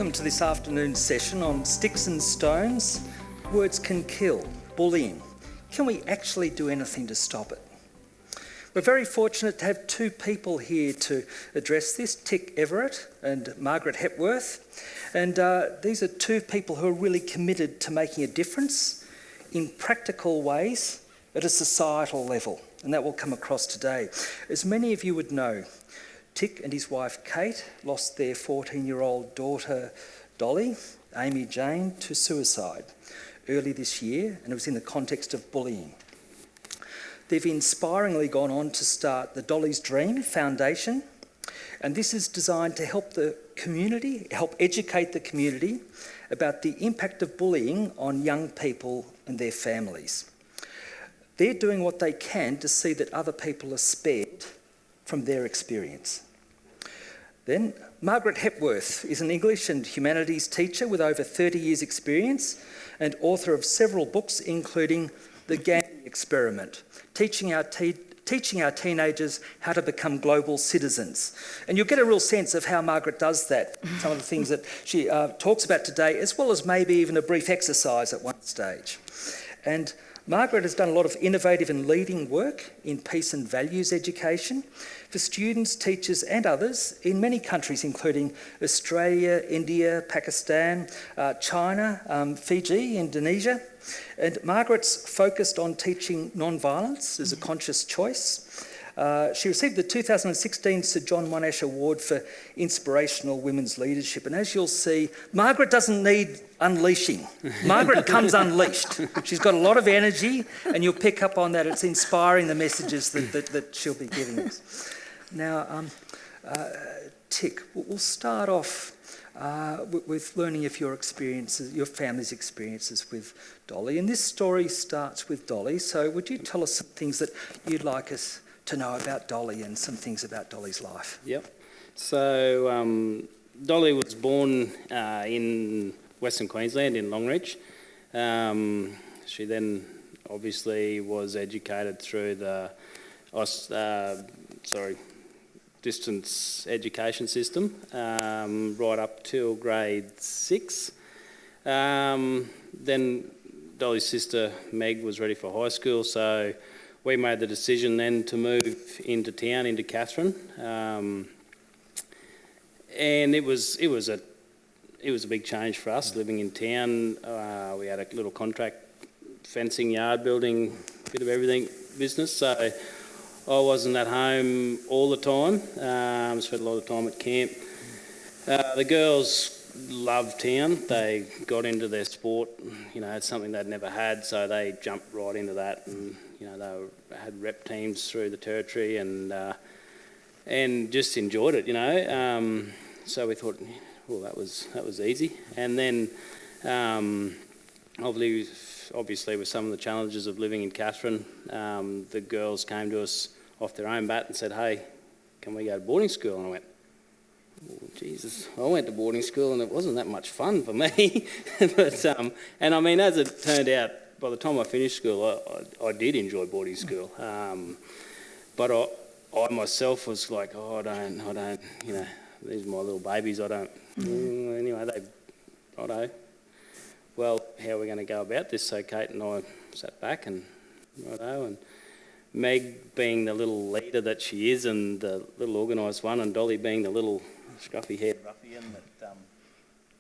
Welcome to this afternoon's session on Sticks and Stones. Words can kill, bullying. Can we actually do anything to stop it? We're very fortunate to have two people here to address this, Everett and Margaret Hepworth. And these are two people who are really committed to making a difference in practical ways at a societal level. And that will come across today. As many of you would know, Tick and his wife Kate lost their 14-year-old daughter Dolly, Amy Jane, to suicide early this year, and it was in the context of bullying. They've inspiringly gone on to start the Dolly's Dream Foundation, and this is designed to help the community, help educate the community about the impact of bullying on young people and their families. They're doing what they can to see that other people are spared from their experience. Then, Margaret Hepworth is an English and humanities teacher with over 30 years' experience and author of several books, including The Gandhi Experiment, teaching our teenagers how to become global citizens. And you'll get a real sense of how Margaret does that, some of the things that she talks about today, as well as maybe even a brief exercise at one stage. And Margaret has done a lot of innovative and leading work in peace and values education for students, teachers and others in many countries, including Australia, India, Pakistan, China, Fiji, Indonesia. And Margaret's focused on teaching non-violence as a conscious choice. She received the 2016 Sir John Monash Award for Inspirational Women's Leadership. And as you'll see, Margaret doesn't need unleashing. Margaret comes unleashed. She's got a lot of energy, and you'll pick up on that. It's inspiring, the messages that she'll be giving us. Now, Tick, we'll start off with learning of your experiences, your family's experiences with Dolly. And this story starts with Dolly. So would you tell us some things that you'd like us to know about Dolly and some things about Dolly's life? Yep. So Dolly was born in Western Queensland in Longreach. She then obviously was educated through the distance education system right up till grade 6. Then Dolly's sister Meg was ready for high school, so we made the decision then to move into town, into Katherine, and it was a big change for us living in town. We had a little contract fencing, yard building, bit of everything business. So I wasn't at home all the time. Spent a lot of time at camp. The girls loved town. They got into their sport. It's something they'd never had, so they jumped right into that. And they had rep teams through the territory and just enjoyed it. So we thought, well, that was easy. And then obviously with some of the challenges of living in Katherine, the girls came to us off their own bat and said, hey, can we go to boarding school? And I went, oh, Jesus, I went to boarding school and it wasn't that much fun for me. But and I mean, as it turned out, by the time I finished school, I did enjoy boarding school. But I myself was like, oh, I don't, these are my little babies, I don't. Anyway, righto. Well, how are we going to go about this? So Kate and I sat back and righto, and Meg being the little leader that she is and the little organised one, and Dolly being the little scruffy-haired ruffian that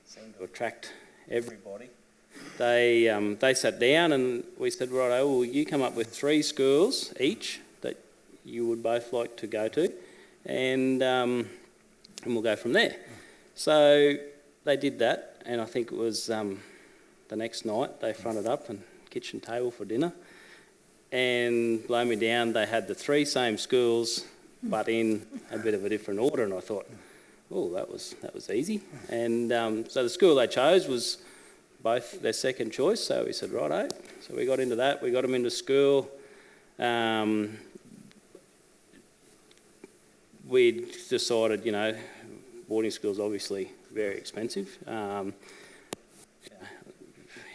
seemed to attract everybody. They sat down and we said, righto, well, you come up with 3 schools each that you would both like to go to, and we'll go from there. So they did that, and I think it was the next night they fronted up and kitchen table for dinner, and blow me down, they had the 3 same schools but in a bit of a different order, and I thought, oh, that was easy. And so the school they chose was both their second choice, so we said, righto. So we got into that, we got them into school. We decided, boarding school's obviously very expensive.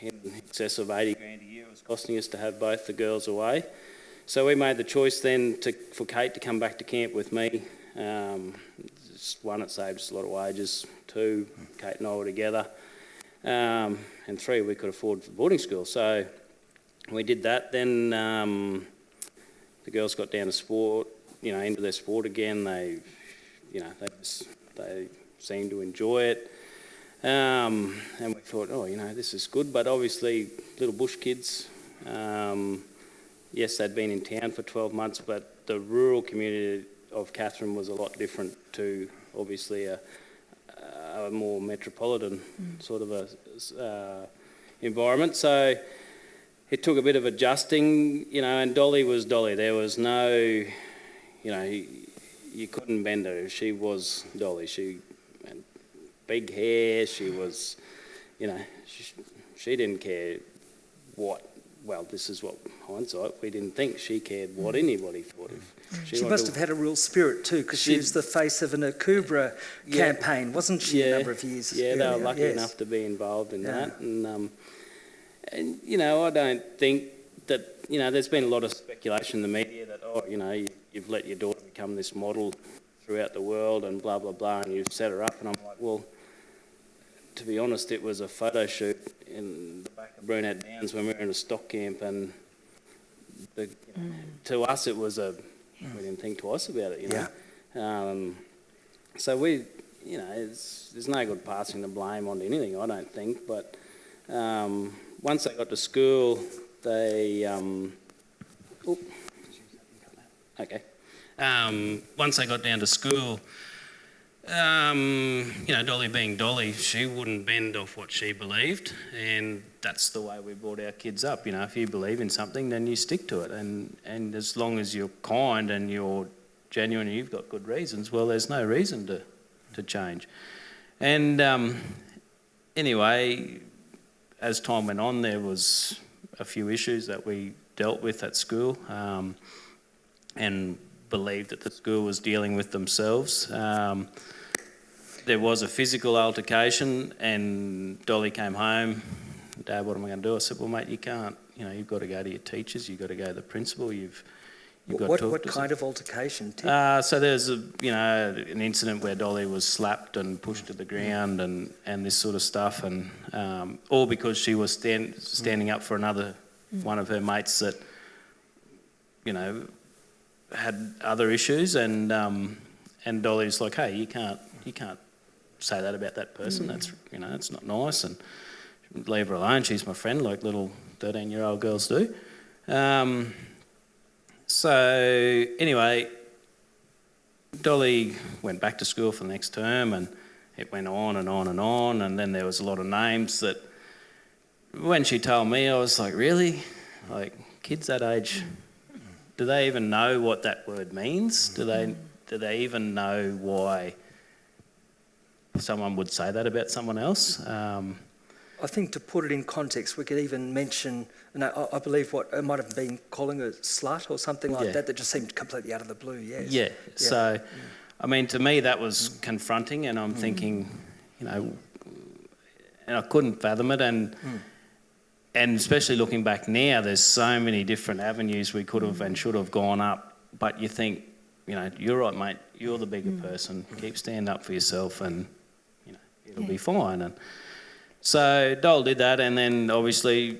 In excess of 80 grand a year it was costing us to have both the girls away. So we made the choice then for Kate to come back to camp with me. one, it saved us a lot of wages. Two, Kate and I were together. And three, we could afford the boarding school. So we did that. Then the girls got down to sport, into their sport again. They seemed to enjoy it. And we thought, this is good. But obviously, little bush kids, yes, they'd been in town for 12 months, but the rural community of Katherine was a lot different to, obviously, a more metropolitan sort of a environment. So it took a bit of adjusting, and Dolly was Dolly. There was no, you couldn't bend her. She was Dolly. She had big hair. She was, she didn't care what. Well, this is what hindsight. We didn't think she cared what anybody thought of. She must have had a real spirit too, because she was the face of an Akubra campaign, wasn't she? A number of years. Yeah, they were lucky enough to be involved in that, and I don't think that there's been a lot of speculation in the media that you've let your daughter become this model throughout the world and blah blah blah, and you've set her up, and I'm like, well, to be honest, it was a photo shoot in the back of Brunette Downs when we were in a stock camp, and to us it was we didn't think twice about it, so we, there's no good passing the blame on anything, I don't think, but once they got to school, they, once they got down to school, Dolly being Dolly, she wouldn't bend off what she believed, and that's the way we brought our kids up. If you believe in something, then you stick to it, and as long as you're kind and you're genuine and you've got good reasons, well, there's no reason to change. And anyway, as time went on, there was a few issues that we dealt with at school, and believed that the school was dealing with themselves. There was a physical altercation, and Dolly came home. Dad, what am I going to do? I said, well, mate, you can't. You've got to go to your teachers. You've got to go to the principal. You've got to talk what to kind of altercation? So there's an incident where Dolly was slapped and pushed to the ground, and this sort of stuff, and all because she was standing up for another one of her mates that had other issues, and Dolly's like, hey, you can't say that about that person. That's it's not nice, and leave her alone. She's my friend, like little 13-year-old girls do. So anyway, Dolly went back to school for the next term, and it went on and on and on, and then there was a lot of names that, when she told me, I was like, really? Like, kids that age, do they even know what that word means? Do they even know why someone would say that about someone else? I think to put it in context, we could even mention, I believe what it might have been calling a slut or something like that just seemed completely out of the blue, yes. Yeah, so, I mean, to me that was confronting, and I'm thinking, and I couldn't fathom it, and especially looking back now, there's so many different avenues we could have and should have gone up, but you think, you're right, mate, you're the bigger person, keep standing up for yourself, and, it'll be fine. And so Dole did that, and then obviously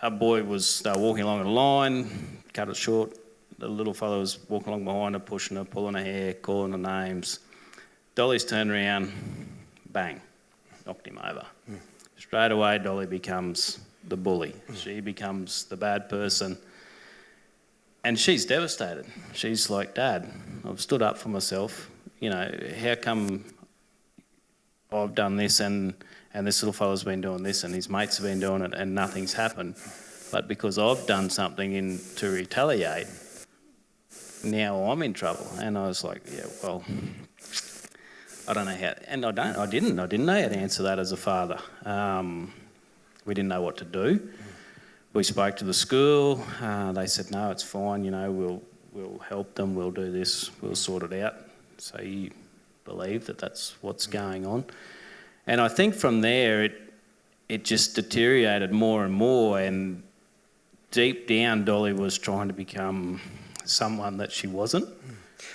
our boy was walking along the line, cut it short. The little fellow was walking along behind her, pushing her, pulling her hair, calling her names. Dolly's turned around, bang, knocked him over. Straight away, Dolly becomes the bully. She becomes the bad person. And she's devastated. She's like, Dad, I've stood up for myself. How come I've done this and this little fella's been doing this and his mates have been doing it and nothing's happened? But because I've done something to retaliate, now I'm in trouble. And I was like, yeah, well, I don't know how, and I didn't know how to answer that as a father. We didn't know what to do. We spoke to the school. They said, no, it's fine. We'll help them. We'll do this. We'll sort it out. So you believe that that's what's going on. And I think from there, it just deteriorated more and more. And deep down, Dolly was trying to become someone that she wasn't.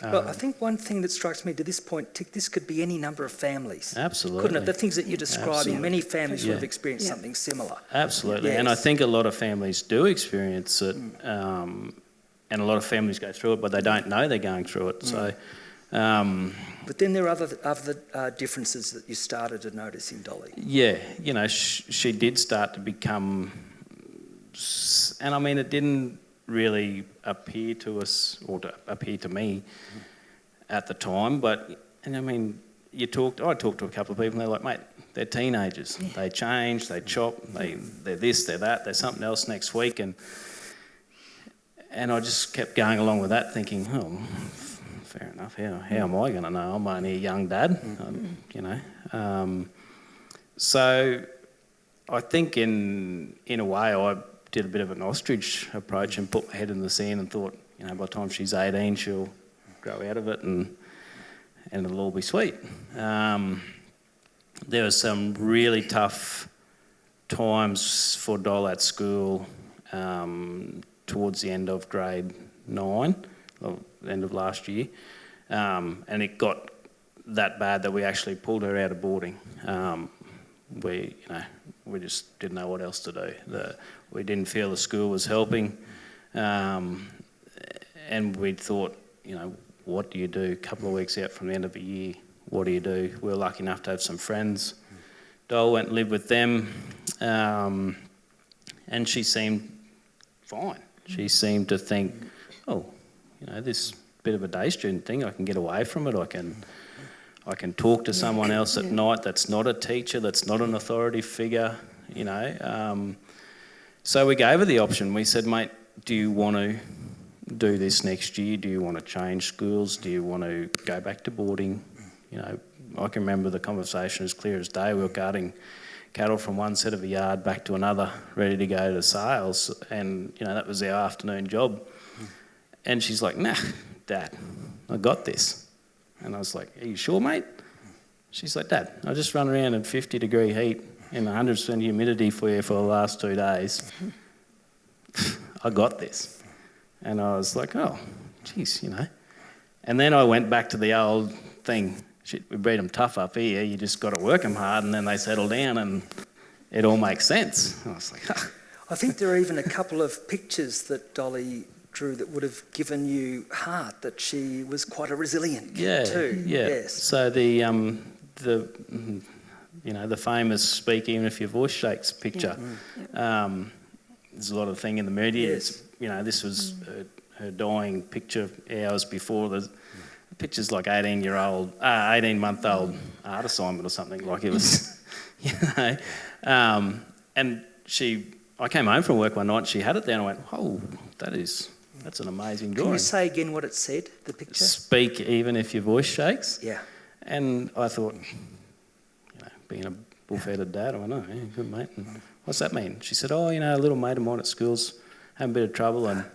Well, I think one thing that strikes me to this point, Tick, this could be any number of families. Absolutely. Couldn't it? The things that you're describing, Absolutely. many families would have Yeah. experienced something similar. Absolutely, and I think a lot of families do experience it, and a lot of families go through it, but they don't know they're going through it. So, But then there are other differences that you started to notice in Dolly. yeah, you know, she did start to become, and I mean, it didn't really appear to us or to appear to me at the time, but, and I mean, I talked to a couple of people, and they're like, mate, they're teenagers. Yeah. They change, they chop, they're this, they're that, they're something else next week, and I just kept going along with that, thinking, oh, fair enough. How am I going to know? I'm only a young dad, you know. So I think in a way I did a bit of an ostrich approach and put my head in the sand and thought, you know, by the time she's 18, she'll grow out of it and it'll all be sweet. There were some really tough times for Doll at school towards the end of grade 9, or the end of last year, and it got that bad that we actually pulled her out of boarding. We just didn't know what else to do. We didn't feel the school was helping, and we thought, you know, what do you do? A couple of weeks out from the end of the year, what do you do? We were lucky enough to have some friends. Doll went and lived with them, and she seemed fine. She seemed to think, oh, you know, this bit of a day student thing, I can get away from it. I can talk to someone else at night that's not a teacher, that's not an authority figure, you know. So we gave her the option. We said, mate, do you want to do this next year? Do you want to change schools? Do you want to go back to boarding? You know, I can remember the conversation as clear as day. We were guarding cattle from one set of a yard back to another, ready to go to sales, and, you know, that was our afternoon job. And she's like, nah, Dad, I got this. And I was like, are you sure, mate? She's like, Dad, I just run around in 50-degree heat and 100% humidity for you for the last 2 days. I got this. And I was like, oh, geez, you know. And then I went back to the old thing. We breed them tough up here, you just got to work them hard, and then they settle down and it all makes sense. And I was like, huh. I think there are even a couple of pictures that Dolly drew that would have given you heart, that she was quite a resilient kid too. Yeah. Yes. So the famous speak even if your voice shakes picture. There's a lot of thing in the media. Yes. You know, this was her dying picture hours before. The picture's like 18-month-old art assignment or something. Like it was, you know. And I came home from work one night and she had it there and I went, oh, that's an amazing drawing. Can you say again what it said, the picture? Speak even if your voice shakes. Yeah. And I thought, you know, being a bull-fed dad, I went, oh, yeah, good mate. And what's that mean? She said, oh, you know, a little mate of mine at school's having a bit of trouble and,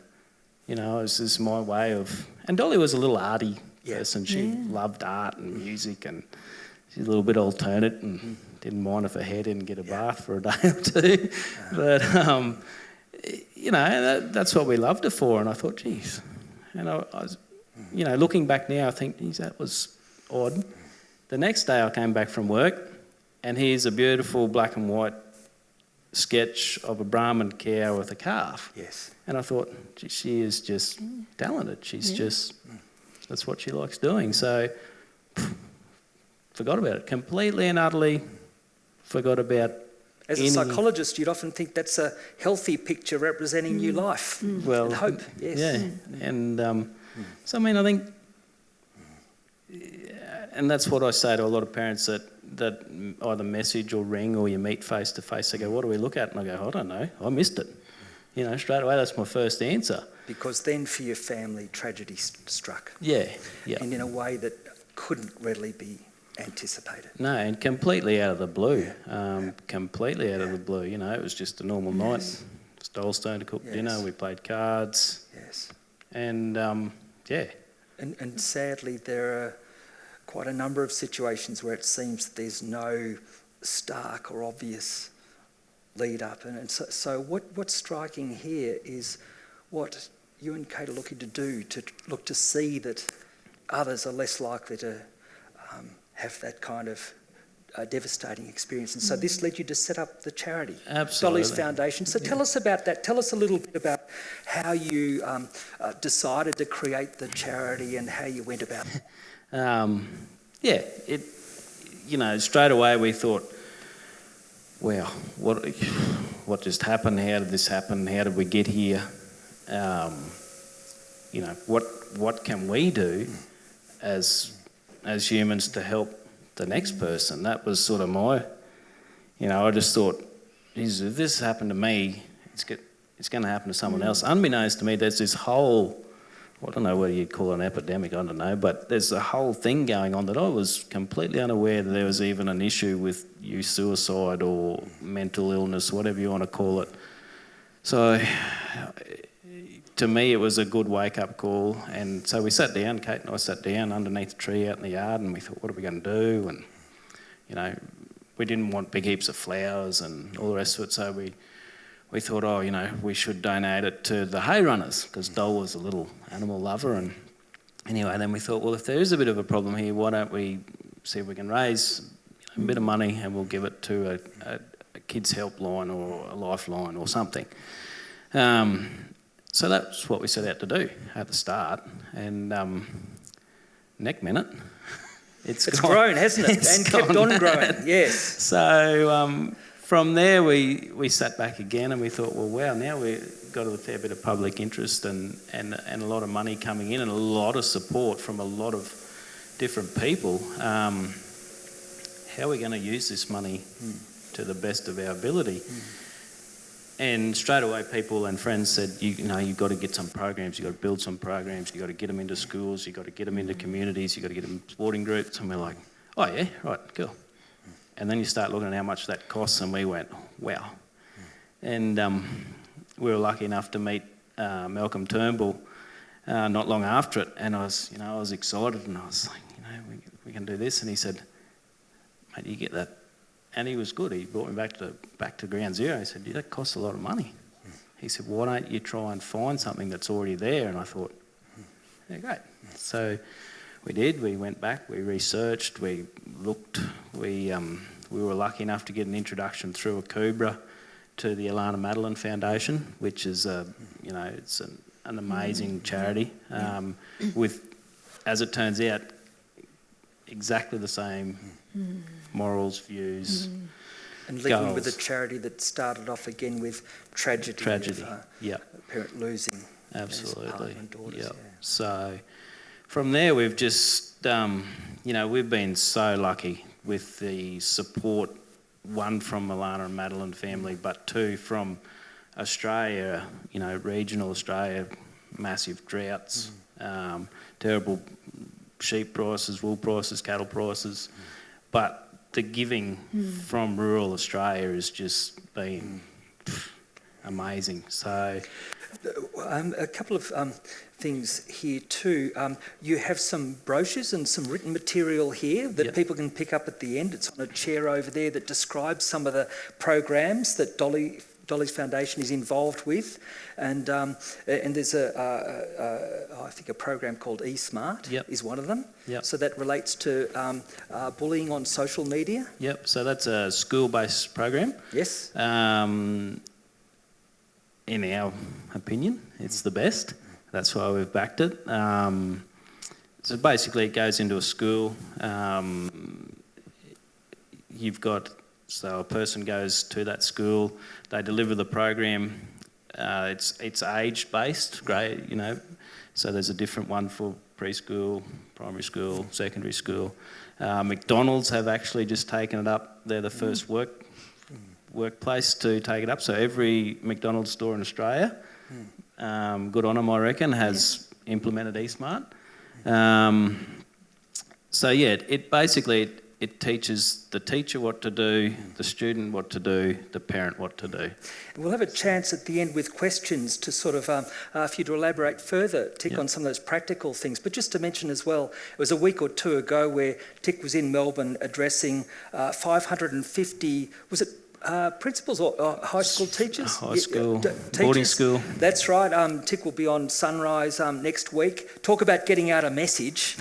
you know, this is my way of... And Dolly was a little arty person. She loved art and music and she's a little bit alternate and didn't mind if her hair didn't get a bath for a day or two. But... you know, that's what we loved her for. And I thought, geez. And I was, you know, looking back now, I think, geez, that was odd. The next day I came back from work and here's a beautiful black and white sketch of a Brahman cow with a calf. Yes. And I thought, gee, she is just talented. She's just, that's what she likes doing. So, forgot about it. Completely and utterly forgot about As a psychologist, you'd often think that's a healthy picture representing new life and hope. Yes. Yeah, and so I mean, I think, and that's what I say to a lot of parents that either message or ring or you meet face to face. They go, "What do we look at?" And I go, "I don't know. I missed it." You know, straight away. That's my first answer. Because then, for your family, tragedy struck. Yeah. And in a way that couldn't readily be anticipated. No, and completely out of the blue. Completely out of the blue. You know, it was just a normal night. It's Doll's turn to cook dinner. We played cards. Yes. And And sadly, there are quite a number of situations where it seems that there's no stark or obvious lead up. And so what's striking here is what you and Kate are looking to do, to look to see that others are less likely to have that kind of devastating experience. And so this led you to set up the charity, Absolutely. Dolly's Foundation. So tell us about that. Tell us a little bit about how you decided to create the charity and how you went about it. Straight away we thought, wow, what just happened? How did this happen? How did we get here? What can we do as humans to help the next person? That was sort of my, I just thought, geez, if this happened to me, it's going to happen to someone else. Unbeknownst to me, there's this whole, I don't know whether you'd call it an epidemic, I don't know, but there's a whole thing going on that I was completely unaware that there was even an issue with youth suicide or mental illness, whatever you want to call it. So to me, it was a good wake-up call. And so we sat down, Kate and I sat down underneath a tree out in the yard, and we thought, what are we going to do? And, we didn't want big heaps of flowers and all the rest of it, so we thought, we should donate it to the hay runners, because Doll was a little animal lover. And anyway, then we thought, well, if there is a bit of a problem here, why don't we see if we can raise a bit of money and we'll give it to a kids' helpline or a lifeline or something. So that's what we set out to do at the start, and next minute, it's grown, hasn't it? And kept on growing, yes. So from there, we sat back again and we thought, well, wow, now we've got a fair bit of public interest and a lot of money coming in and a lot of support from a lot of different people. How are we going to use this money to the best of our ability? And straight away, people and friends said, you've got to get some programs, you've got to build some programs, you've got to get them into schools, you've got to get them into communities, you've got to get them in sporting groups. And we're like, oh yeah, right, cool. And then you start looking at how much that costs, and we went, wow. And we were lucky enough to meet Malcolm Turnbull not long after it, and I was excited, and I was like, we can do this. And he said, mate, you get that. And he was good. He brought me back to ground zero. He said, yeah, that costs a lot of money. He said, why don't you try and find something that's already there? And I thought, yeah, great. So we did. We went back. We researched. We looked. We were lucky enough to get an introduction through a Cobra to the Alana Madeline Foundation, which is it's an amazing charity with, as it turns out, exactly the same morals, views, and living goals. with a charity that started off again with tragedy. Of, a parent losing. Absolutely. Partner and daughters, yeah. So from there, we've just we've been so lucky with the support, one from Alana and Madeline family, but two from Australia, regional Australia, massive droughts, terrible sheep prices, wool prices, cattle prices, but the giving from rural Australia has just been amazing. So a couple of things here too. You have some brochures and some written material here that people can pick up at the end. It's on a chair over there that describes some of the programs that Dolly's Foundation is involved with, and there's I think a program called ESmart is one of them. So that relates to bullying on social media. So that's a school-based program. Yes. In our opinion, it's the best. That's why we've backed it. So basically, it goes into a school. So a person goes to that school, they deliver the program. It's age-based, great, So there's a different one for preschool, primary school, secondary school. McDonald's have actually just taken it up. They're the first workplace to take it up. So every McDonald's store in Australia, good on them, I reckon, has implemented ESmart. It basically... It teaches the teacher what to do, the student what to do, the parent what to do. We'll have a chance at the end with questions to sort of, for you to elaborate further, Tick, on some of those practical things. But just to mention as well, it was a week or two ago where Tick was in Melbourne addressing 550, was it principals or high school teachers? High school, teachers. boarding school. That's right. Tick will be on Sunrise next week. Talk about getting out a message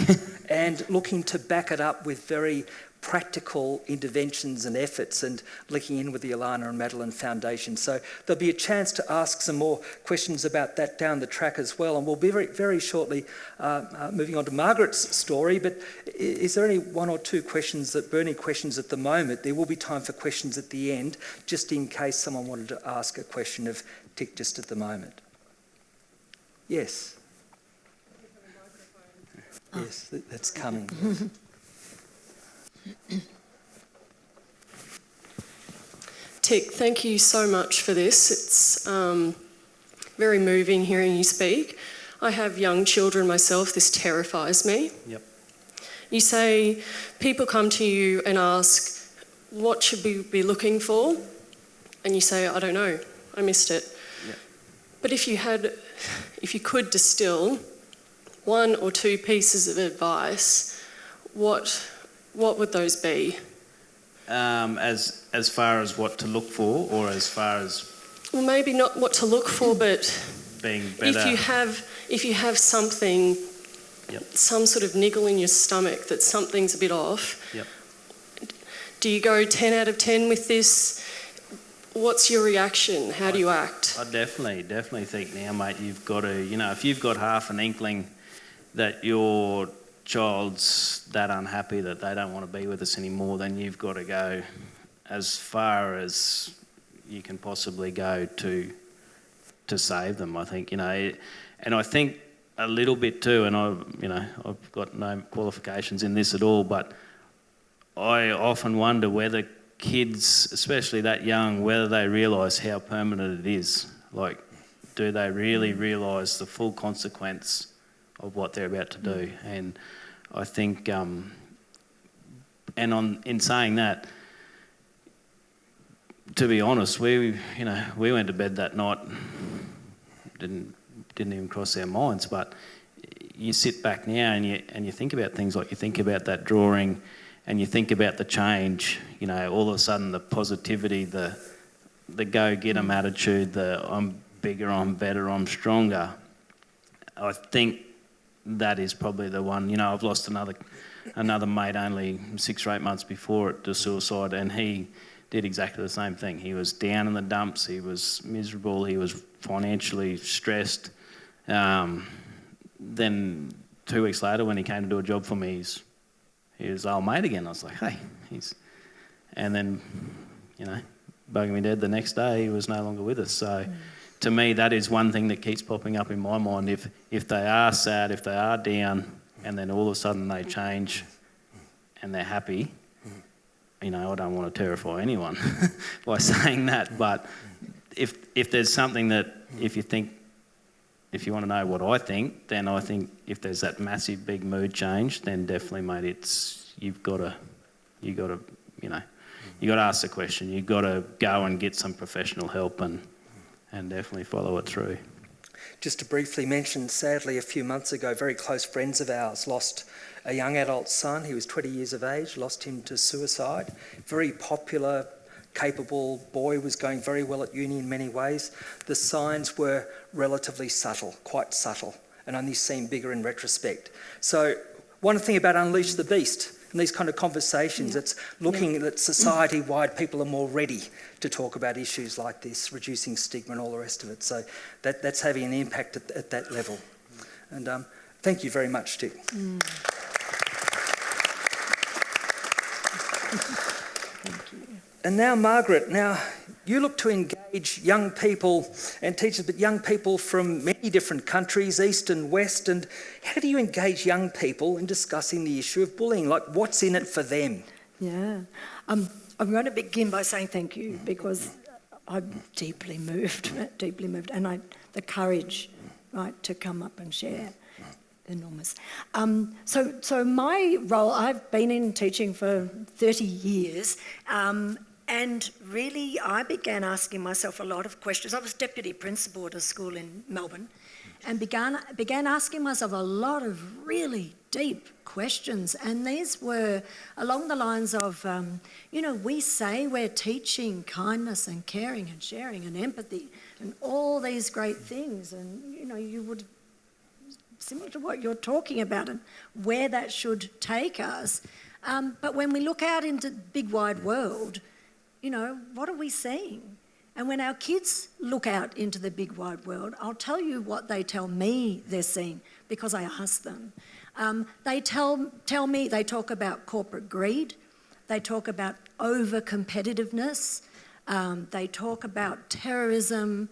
and looking to back it up with very practical interventions and efforts, and linking in with the Alana and Madeline Foundation. So there'll be a chance to ask some more questions about that down the track as well. And we'll be very, very shortly moving on to Margaret's story. But is there any one or two questions, burning questions at the moment? There will be time for questions at the end, just in case someone wanted to ask a question of Tick just at the moment. Yes. Yes, that's coming. Tick, thank you so much for this. It's very moving hearing you speak. I have young children myself. This terrifies me. Yep. You say people come to you and ask, what should we be looking for? And you say, I don't know, I missed it. Yep. But if you could distill one or two pieces of advice, what would those be? As far as what to look for, or as far as... Well, maybe not what to look for, but being better. If you have something, Yep. some sort of niggle in your stomach that something's a bit off, Yep. do you go 10 out of 10 with this? What's your reaction? How do you act? I definitely think now, mate, you've got to, if you've got half an inkling that your child's that unhappy that they don't want to be with us anymore, then you've got to go as far as you can possibly go to save them, I think, and I think a little bit too, and I've got no qualifications in this at all, but I often wonder whether kids, especially that young, whether they realise how permanent it is. Like, do they really realise the full consequence of what they're about to do? And I think, in saying that, to be honest, we went to bed that night, didn't even cross our minds. But you sit back now and you think about things like, you think about that drawing, and you think about the change. All of a sudden the positivity, the go get 'em attitude, the I'm bigger, I'm better, I'm stronger. I think that is probably the one. I've lost another mate only 6 or 8 months before it to suicide, and he did exactly the same thing. He was down in the dumps, he was miserable, he was financially stressed. Then 2 weeks later, when he came to do a job for me, he was old mate again. I was like, hey, and then, bugging me dead the next day, he was no longer with us. So to me, that is one thing that keeps popping up in my mind. If they are sad, if they are down, and then all of a sudden they change and they're happy, I don't want to terrify anyone by saying that, but if there's something that, if you want to know what I think, then I think if there's that massive big mood change, then definitely, mate, you've got to ask the question. You've got to go and get some professional help and definitely follow it through. Just to briefly mention, sadly, a few months ago, very close friends of ours lost a young adult son. He was 20 years of age, lost him to suicide. Very popular, capable boy, was going very well at uni in many ways. The signs were relatively subtle, quite subtle, and only seem bigger in retrospect. So one thing about Unleash the Beast and these kind of conversations, it's looking that society-wide people are more ready to talk about issues like this, reducing stigma and all the rest of it. So that's having an impact at that level. And thank you very much, Tick. Thank you. And now, Margaret, you look to engage young people and teachers, but young people from many different countries, East and West. And how do you engage young people in discussing the issue of bullying? Like, what's in it for them? Yeah. I'm going to begin by saying thank you, because I'm deeply moved, and the courage, right, to come up and share, enormous. So my role, I've been in teaching for 30 years, and really I began asking myself a lot of questions. I was deputy principal at a school in Melbourne, and began asking myself a lot of really deep questions. And these were along the lines of, we say we're teaching kindness and caring and sharing and empathy and all these great things. And, you would, similar to what you're talking about and where that should take us. But when we look out into the big wide world, what are we seeing? And when our kids look out into the big wide world, I'll tell you what they tell me they're seeing because I ask them. They tell me, they talk about corporate greed, they talk about over-competitiveness, they talk about terrorism,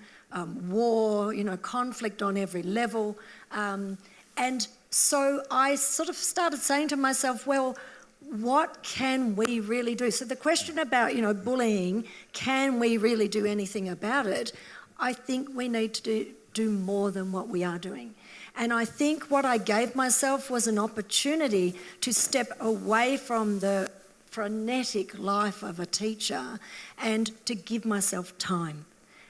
war, conflict on every level. And so I sort of started saying to myself, well, what can we really do? So the question about, bullying, can we really do anything about it? I think we need to do more than what we are doing. And I think what I gave myself was an opportunity to step away from the frenetic life of a teacher and to give myself time.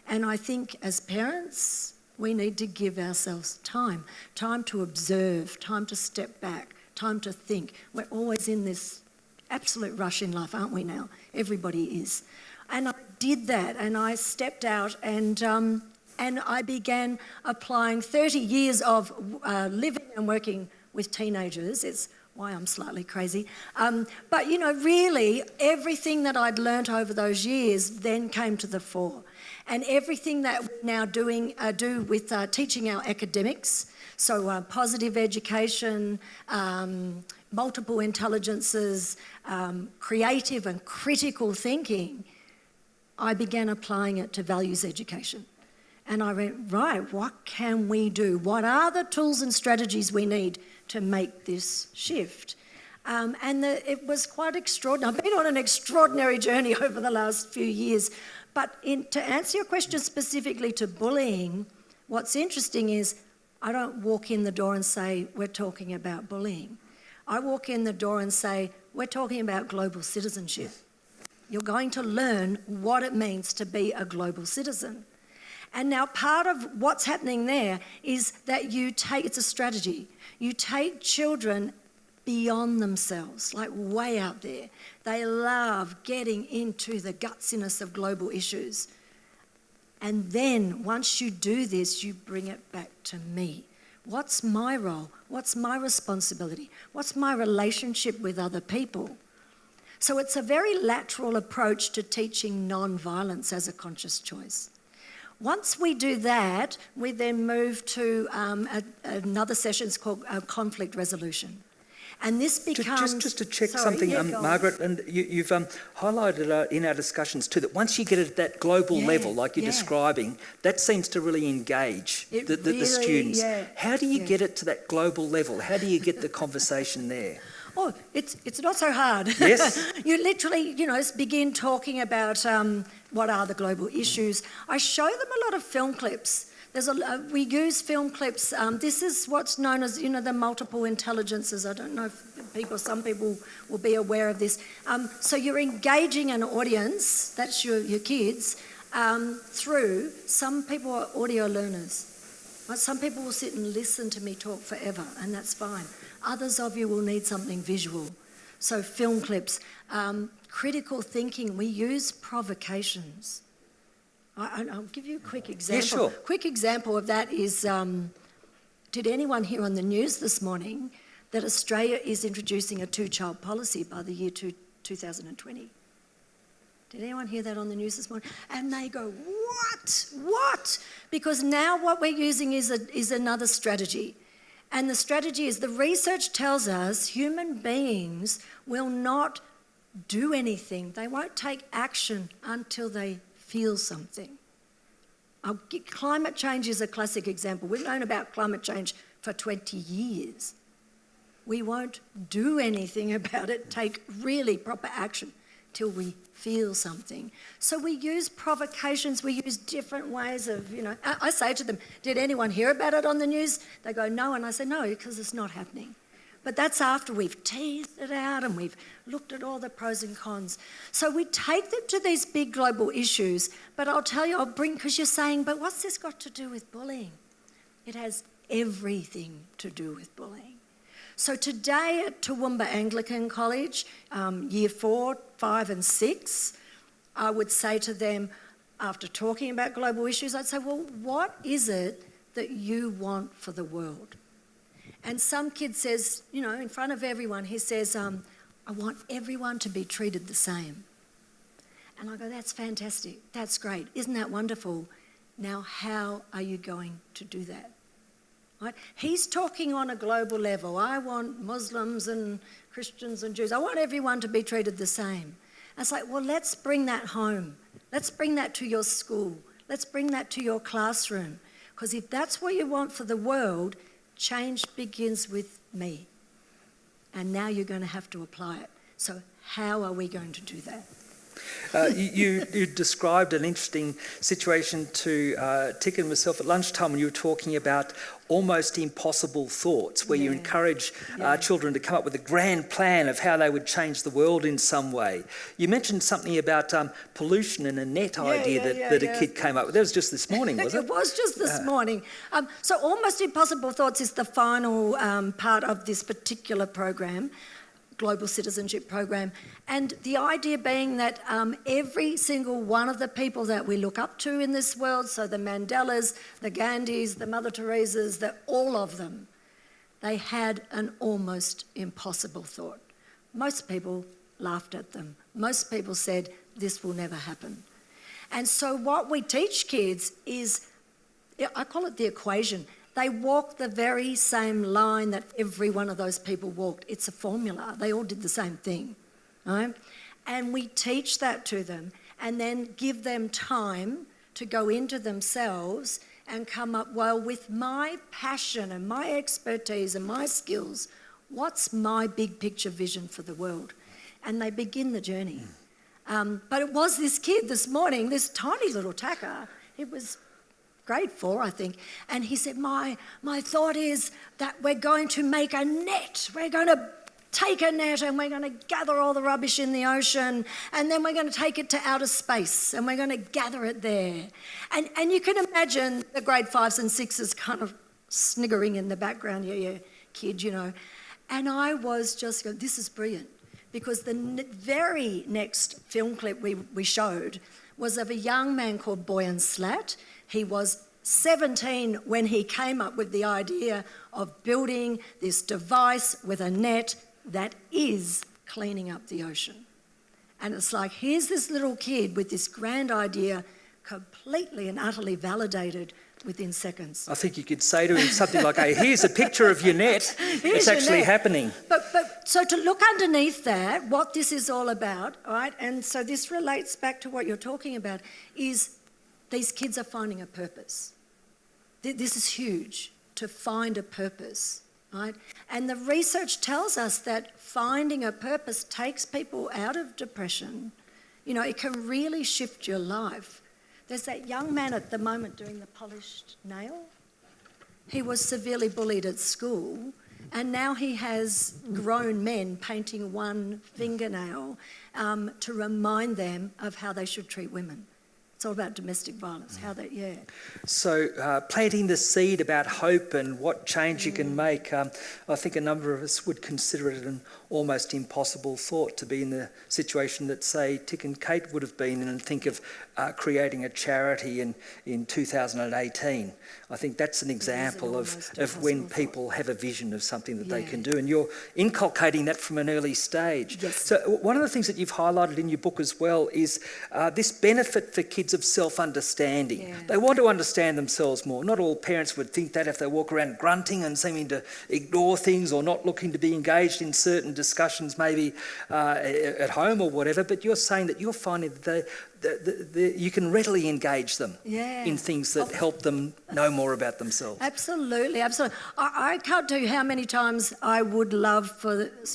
And I think as parents, we need to give ourselves time to observe, time to step back, time to think. We're always in this absolute rush in life, aren't we now? Everybody is. And I did that, and I stepped out and I began applying 30 years of living and working with teenagers. It's why I'm slightly crazy. But, really everything that I'd learnt over those years then came to the fore. And everything that we're now do with teaching our academics, so positive education, multiple intelligences, creative and critical thinking, I began applying it to values education. And I went, right, what can we do? What are the tools and strategies we need to make this shift? It was quite extraordinary. I've been on an extraordinary journey over the last few years. But to answer your question specifically to bullying, what's interesting is I don't walk in the door and say, we're talking about bullying. I walk in the door and say, we're talking about global citizenship. You're going to learn what it means to be a global citizen. And now part of what's happening there is that it's a strategy. You take children beyond themselves, like way out there. They love getting into the gutsiness of global issues. And then once you do this, you bring it back to me. What's my role? What's my responsibility? What's my relationship with other people? So it's a very lateral approach to teaching non-violence as a conscious choice. Once we do that, we then move to another session called conflict resolution. And this becomes... Just to check something, Margaret, and you've highlighted in our discussions too that once you get at that global level, like you're describing, that seems to really engage the students. Yeah, how do you get it to that global level? How do you get the conversation there? Oh, it's not so hard. Yes. You literally, begin talking about what are the global issues. I show them a lot of film clips. We use film clips. This is what's known as, the multiple intelligences. I don't know if some people will be aware of this. So you're engaging an audience, that's your kids, through, some people are audio learners. Some people will sit and listen to me talk forever, and that's fine. Others of you will need something visual. So film clips. Critical thinking, we use provocations. I'll give you a quick example. Yeah, sure. Quick example of that is, did anyone hear on the news this morning that Australia is introducing a two-child policy by the year 2020? Did anyone hear that on the news this morning? And they go, what? Because now what we're using is another strategy. And the strategy is, the research tells us human beings will not do anything. They won't take action until they feel something. Climate change is a classic example. We've known about climate change for 20 years. We won't do anything about it, take really proper action till we feel something. So we use provocations, we use different ways of, I say to them, did anyone hear about it on the news? They go, no, and I say, no, because it's not happening. But that's after we've teased it out and we've looked at all the pros and cons. So we take them to these big global issues, but I'll tell you, because you're saying, but what's this got to do with bullying? It has everything to do with bullying. So today at Toowoomba Anglican College, year 4, 5 and 6, I would say to them, after talking about global issues, I'd say, well, what is it that you want for the world? And some kid says, you know, in front of everyone, he says, I want everyone to be treated the same. And I go, that's fantastic, that's great, isn't that wonderful? Now, how are you going to do that? Right? He's talking on a global level. I want Muslims and Christians and Jews. I want everyone to be treated the same. And it's like, well, let's bring that home. Let's bring that to your school. Let's bring that to your classroom. Because if that's what you want for the world, change begins with me. And now you're going to have to apply it. So how are we going to do that? You described an interesting situation to Tick and myself at lunchtime when you were talking about almost impossible thoughts, where you encourage children to come up with a grand plan of how they would change the world in some way. You mentioned something about pollution and a net idea that a kid came up with. That was just this morning, was it? It was just this morning. So almost impossible thoughts is the final part of this particular program. Global Citizenship Program, and the idea being that every single one of the people that we look up to in this world, so the Mandelas, the Gandhis, the Mother Teresas, all of them, they had an almost impossible thought. Most people laughed at them. Most people said, this will never happen. And so what we teach kids is, I call it the equation. They walk the very same line that every one of those people walked. It's a formula. They all did the same thing, right? And we teach that to them and then give them time to go into themselves and come up, well, with my passion and my expertise and my skills, what's my big picture vision for the world? And they begin the journey. But it was this kid this morning, this tiny little tacker. It was grade 4, I think, and he said, my thought is that we're going to make a net. We're going to take a net and we're going to gather all the rubbish in the ocean, and then we're going to take it to outer space and we're going to gather it there. And you can imagine the grade 5s and 6s kind of sniggering in the background, yeah, kid, you know. And I was just going, this is brilliant, because the very next film clip we showed was of a young man called Boyan Slat. He was 17 when he came up with the idea of building this device with a net that is cleaning up the ocean. And it's like, here's this little kid with this grand idea, completely and utterly validated within seconds. I think you could say to him something like, hey, here's a picture of your net. It's actually happening. But so to look underneath that, what this is all about, right, and so this relates back to what you're talking about, is these kids are finding a purpose. This is huge, to find a purpose, right? And the research tells us that finding a purpose takes people out of depression. You know, it can really shift your life. There's that young man at the moment doing the polished nail. He was severely bullied at school, and now he has grown men painting one fingernail to remind them of how they should treat women. It's all about domestic violence, how that, So planting the seed about hope and what change you can make, I think a number of us would consider it an almost impossible thought to be in the situation that, say, Tick and Kate would have been in, and think of creating a charity in 2018. I think that's an example of when people have a vision of something that they can do, and you're inculcating that from an early stage. Yes. So one of the things that you've highlighted in your book as well is this benefit for kids of self-understanding. Yeah. They want to understand themselves more. Not all parents would think that if they walk around grunting and seeming to ignore things or not looking to be engaged in certain discussions, maybe at home or whatever, but you're saying that you're finding that you can readily engage them in things that help them know more about themselves. Absolutely, absolutely. I can't tell you how many times I would love,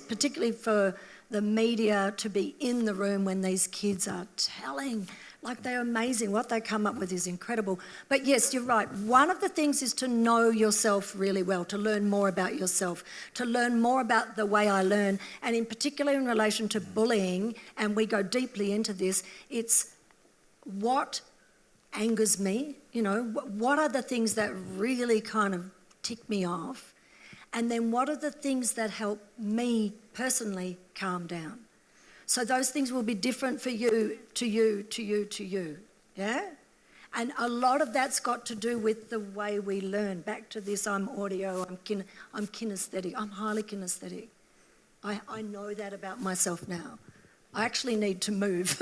particularly for the media, to be in the room when these kids are telling. Like, they're amazing. What they come up with is incredible. But yes, you're right. One of the things is to know yourself really well, to learn more about yourself, to learn more about the way I learn, and in particular in relation to bullying, and we go deeply into this, it's what angers me, you know, what are the things that really kind of tick me off? And then what are the things that help me personally calm down? So those things will be different for you, to you, to you, to you, yeah? And a lot of that's got to do with the way we learn. Back to this, I'm audio, I'm kinesthetic, I'm highly kinesthetic. I know that about myself now. I actually need to move.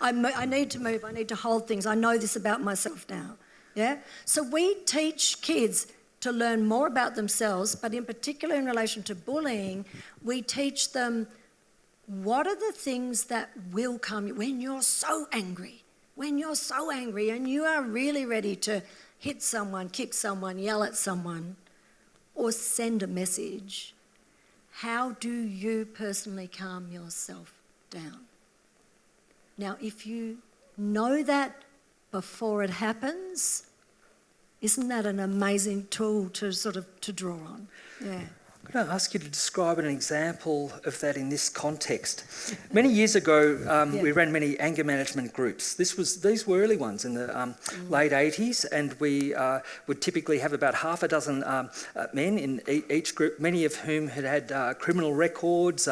I need to move, I need to hold things. I know this about myself now, yeah? So we teach kids to learn more about themselves, but in particular in relation to bullying, we teach them what are the things that will come when you're so angry, and you are really ready to hit someone, kick someone, yell at someone, or send a message. How do you personally calm yourself down? Now, if you know that before it happens, isn't that an amazing tool to draw on? Yeah. I'm going to ask you to describe an example of that in this context. Many years ago, we ran many anger management groups. These were early ones in the late 80s, and we would typically have about half a dozen men in each group, many of whom had criminal records,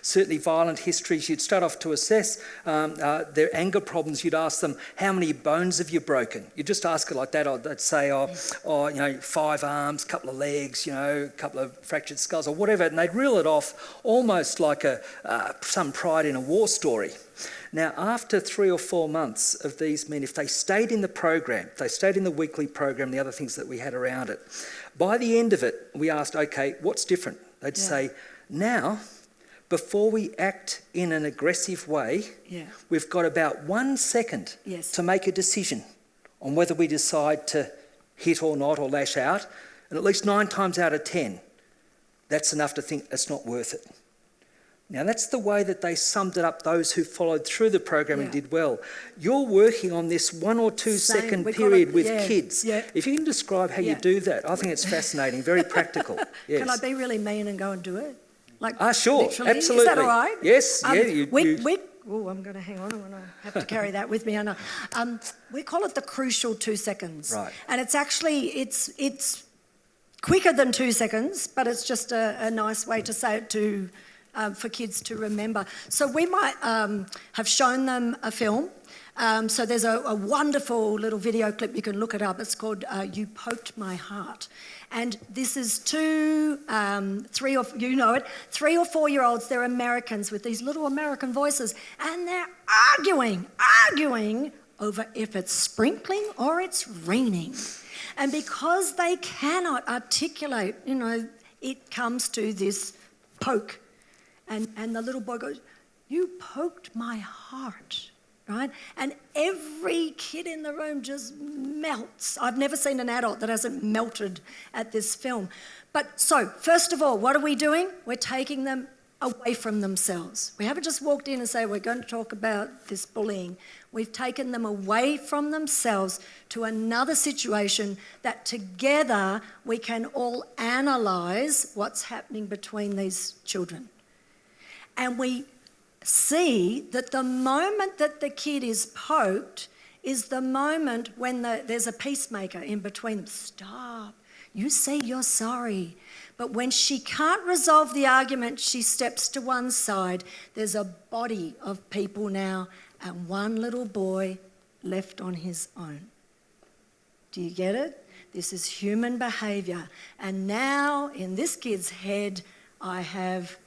certainly violent histories. You'd start off to assess their anger problems. You'd ask them, how many bones have you broken? You'd just ask it like that. They'd say, 5 arms, a couple of legs, a couple of fractured skulls or whatever, and they'd reel it off almost like some pride in a war story. Now, after 3 or 4 months of these men, if they stayed in the program, if they stayed in the weekly program, the other things that we had around it, by the end of it, we asked, okay, what's different? They'd say, now, before we act in an aggressive way, we've got about 1 second to make a decision on whether we decide to hit or not or lash out, and at least 9 times out of 10, that's enough to think it's not worth it. Now, that's the way that they summed it up, those who followed through the program and did well. You're working on this 1 or 2 second period with kids. Yeah. If you can describe how you do that, I think it's fascinating, very practical. Yes. Can I be really mean and go and do it? Sure, literally? Absolutely. Is that all right? Yes, I'm going to hang on. I'm going to have to carry that with me. I know. We call it the crucial 2 seconds. Right. And it's actually, it's quicker than 2 seconds, but it's just a nice way to say it for kids to remember. So we might have shown them a film. So there's a wonderful little video clip, you can look it up. It's called You Poked My Heart. And this is 3 or 4-year-olds, they're Americans with these little American voices, and they're arguing over if it's sprinkling or it's raining. And because they cannot articulate, it comes to this poke. And the little boy goes, you poked my heart, right? And every kid in the room just melts. I've never seen an adult that hasn't melted at this film. But so, first of all, what are we doing? We're taking them away from themselves. We haven't just walked in and say, we're going to talk about this bullying. We've taken them away from themselves to another situation that together we can all analyse what's happening between these children. And we see that the moment that the kid is poked is the moment when there's a peacemaker in between them. Stop. You say you're sorry. But when she can't resolve the argument, she steps to one side. There's a body of people now and one little boy left on his own. Do you get it? This is human behaviour. And now in this kid's head, I have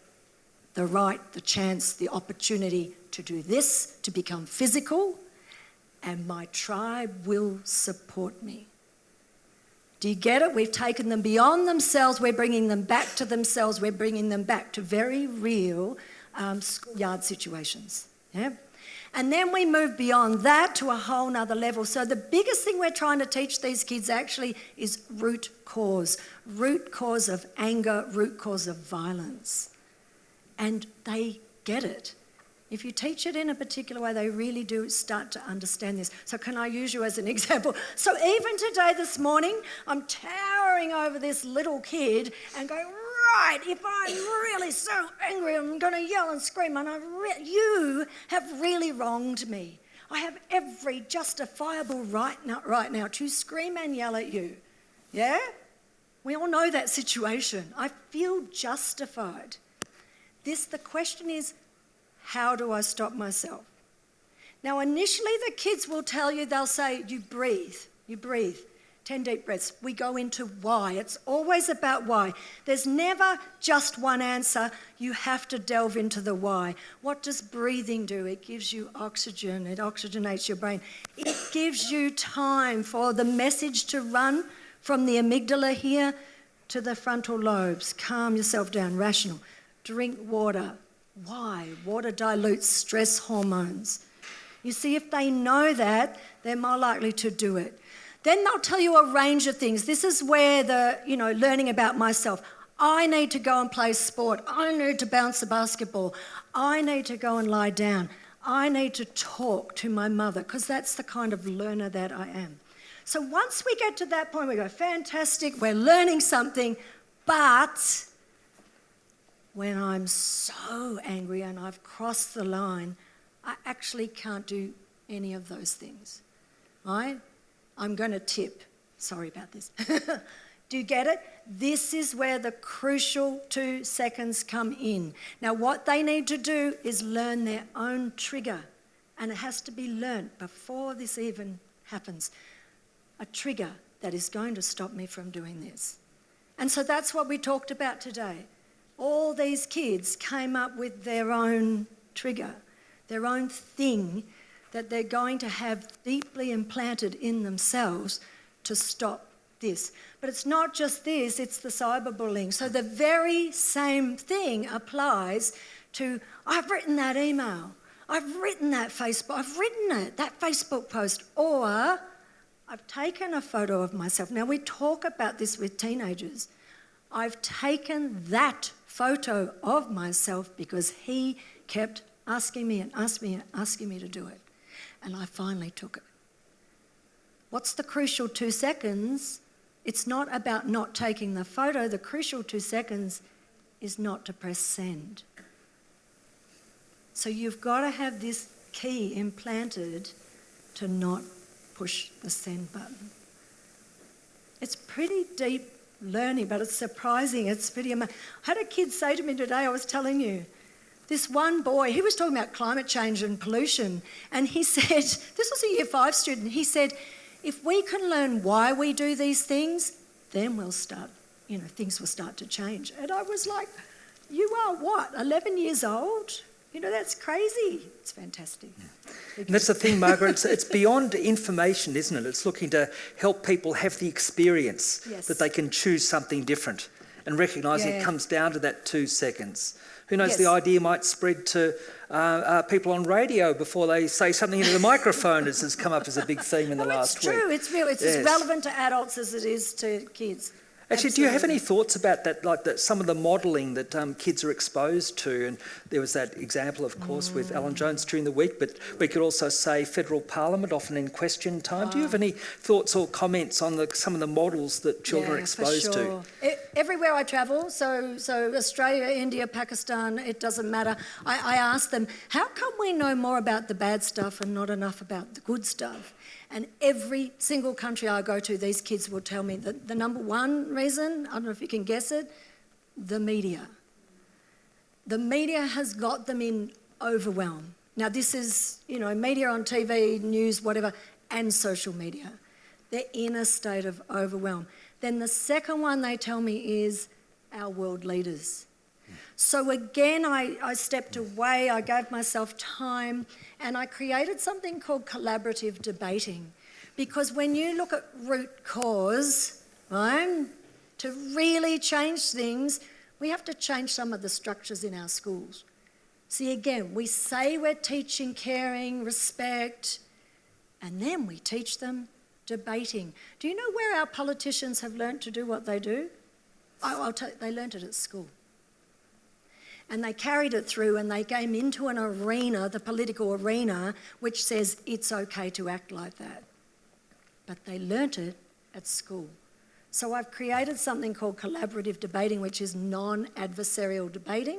the right, the chance, the opportunity to do this, to become physical, and my tribe will support me. Do you get it? We've taken them beyond themselves, we're bringing them back to themselves, we're bringing them back to very real schoolyard situations. Yeah? And then we move beyond that to a whole nother level. So the biggest thing we're trying to teach these kids actually is root cause of anger, root cause of violence. And they get it. If you teach it in a particular way, they really do start to understand this. So can I use you as an example? So even today, this morning, I'm towering over this little kid and going, right, if I'm really so angry, I'm going to yell and scream, and you have really wronged me. I have every justifiable right now to scream and yell at you. Yeah? We all know that situation. I feel justified. The question is, how do I stop myself? Now, initially the kids will tell you, they'll say, you breathe, 10 deep breaths. We go into why. It's always about why. There's never just one answer. You have to delve into the why. What does breathing do? It gives you oxygen. It oxygenates your brain. It gives you time for the message to run from the amygdala here to the frontal lobes. Calm yourself down, rational. Drink water. Why? Water dilutes stress hormones. You see, if they know that, they're more likely to do it. Then they'll tell you a range of things. This is where learning about myself. I need to go and play sport. I need to bounce the basketball. I need to go and lie down. I need to talk to my mother, because that's the kind of learner that I am. So once we get to that point, we go, fantastic, we're learning something, but when I'm so angry and I've crossed the line, I actually can't do any of those things, right? I'm going to tip. Sorry about this. Do you get it? This is where the crucial 2 seconds come in. Now, what they need to do is learn their own trigger, and it has to be learnt before this even happens. A trigger that is going to stop me from doing this. And so that's what we talked about today. All these kids came up with their own trigger, their own thing that they're going to have deeply implanted in themselves to stop this. But it's not just this, it's the cyberbullying. So the very same thing applies to, I've written that email, I've written that Facebook, I've written it, that Facebook post, or I've taken a photo of myself. Now, we talk about this with teenagers. I've taken that photo of myself because he kept asking me and asking me and asking me to do it. And I finally took it. What's the crucial 2 seconds? It's not about not taking the photo. The crucial 2 seconds is not to press send. So you've got to have this key implanted to not push the send button. It's pretty deep learning, but it's surprising. It's pretty amazing. I had a kid say to me today, I was telling you, this one boy, he was talking about climate change and pollution, and he said, this was a Year 5 student, he said, if we can learn why we do these things, then we'll start, things will start to change. And I was like, you are what, 11 years old? That's crazy. It's fantastic. And that's the thing, Margaret, it's beyond information, isn't it? It's looking to help people have the experience that they can choose something different, and recognising it comes down to that 2 seconds. Who knows, the idea might spread to people on radio before they say something into the microphone, as has come up as a big theme in the last week. It's true. It's as relevant to adults as it is to kids. Actually, do you have any thoughts about that, like some of the modelling that kids are exposed to? And there was that example, of course, with Alan Jones during the week, but we could also say federal parliament, often in question time. Do you have any thoughts or comments on some of the models that children are exposed to? Everywhere I travel, so Australia, India, Pakistan, it doesn't matter. I ask them, how come we know more about the bad stuff and not enough about the good stuff? And every single country I go to, these kids will tell me that the number one reason, I don't know if you can guess it, the media. The media has got them in overwhelm. Now this is, media on TV, news, whatever, and social media. They're in a state of overwhelm. Then the second one they tell me is our world leaders. So again, I stepped away, I gave myself time, and I created something called collaborative debating. Because when you look at root cause, right, to really change things, we have to change some of the structures in our schools. See, again, we say we're teaching caring, respect, and then we teach them debating. Do you know where our politicians have learnt to do what they do? They learnt it at school. And they carried it through, and they came into an arena, the political arena, which says it's okay to act like that. But they learnt it at school. So I've created something called collaborative debating, which is non-adversarial debating.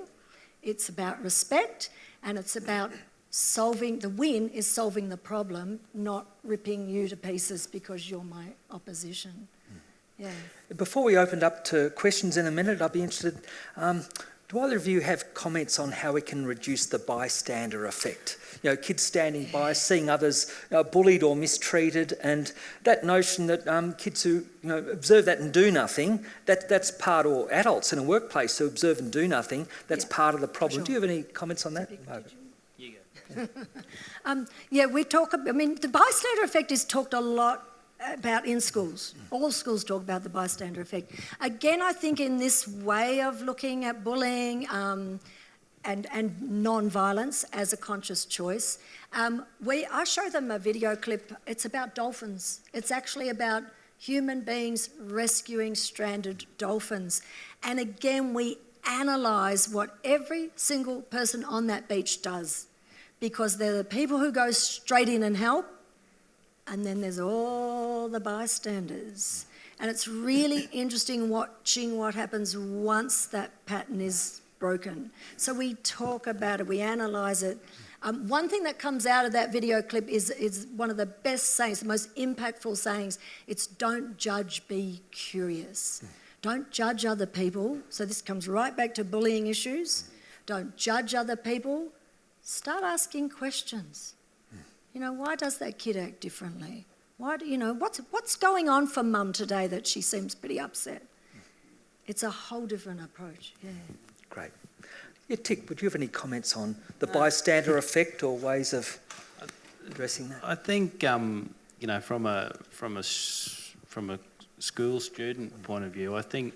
It's about respect, and it's about the win is solving the problem, not ripping you to pieces because you're my opposition. Yeah. Before we open up to questions in a minute, I'd be interested, do either of you have comments on how we can reduce the bystander effect? You know, kids standing by, seeing others bullied or mistreated, and that notion that kids who observe that and do nothing, that's part, or adults in a workplace who observe and do nothing, that's part of the problem. Sure. Do you have any comments on that? You go. Yeah, we talk, I mean, the bystander effect is talked a lot about in schools. All schools talk about the bystander effect. Again, I think in this way of looking at bullying and non-violence as a conscious choice, I show them a video clip. It's about dolphins. It's actually about human beings rescuing stranded dolphins. And again, we analyse what every single person on that beach does, because they're the people who go straight in and help, and then there's all the bystanders. And it's really interesting watching what happens once that pattern is broken. So we talk about it, we analyse it. One thing that comes out of that video clip is one of the best sayings, the most impactful sayings. It's don't judge, be curious. Don't judge other people. So this comes right back to bullying issues. Don't judge other people. Start asking questions. Why does that kid act differently? Why do what's going on for mum today that she seems pretty upset? It's a whole different approach. Yeah. Great. Yeah, Tick, would you have any comments on the bystander effect or ways of addressing that? I think from a school student point of view, I think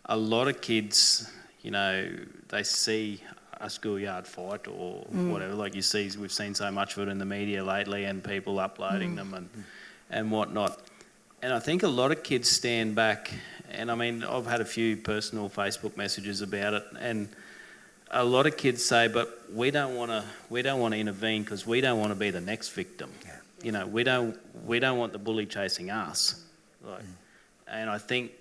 a lot of kids, they see a schoolyard fight or whatever, like we've seen so much of it in the media lately, and people uploading them and whatnot. And I think a lot of kids stand back, and I mean, I've had a few personal Facebook messages about it, and a lot of kids say, but we don't want to intervene because we don't want to be the next victim. Yeah. We don't want the bully chasing us. And I think